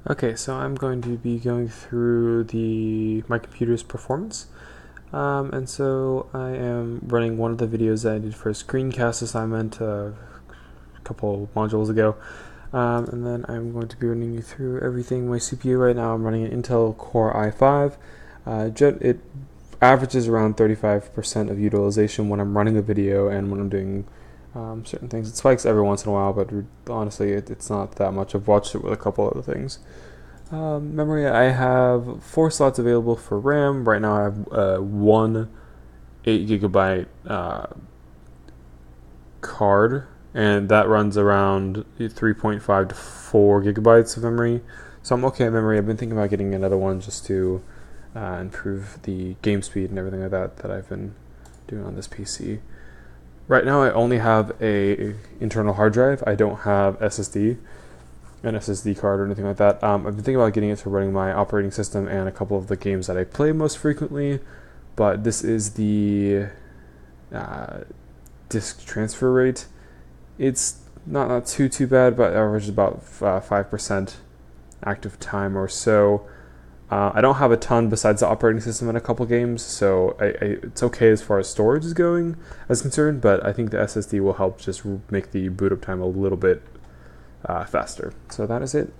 Okay, so I'm going to be going through my computer's performance. And so I am running one of the videos that I did for a screencast assignment a couple modules ago. And then I'm going to be running you through everything. My CPU right now, I'm running an Intel Core i5. It averages around 35% of utilization when I'm running a video and when I'm doing certain things. It spikes every once in a while, but honestly, it's not that much. I've watched it with a couple other things. Memory, I have 4 slots available for RAM. Right now I have one 8 GB card, and that runs around 3.5 to 4 gigabytes of memory. So I'm okay at memory. I've been thinking about getting another one just to improve the game speed and everything like that I've been doing on this PC. Right now I only have a internal hard drive. I don't have an SSD card or anything like that. I've been thinking about getting it for running my operating system and a couple of the games that I play most frequently, but this is the uh, disk transfer rate. It's not too bad, but averages about 5% active time or so. I don't have a ton besides the operating system in a couple games, so it's okay as far as storage is concerned, but I think the SSD will help just make the boot up time a little bit faster. So that is it.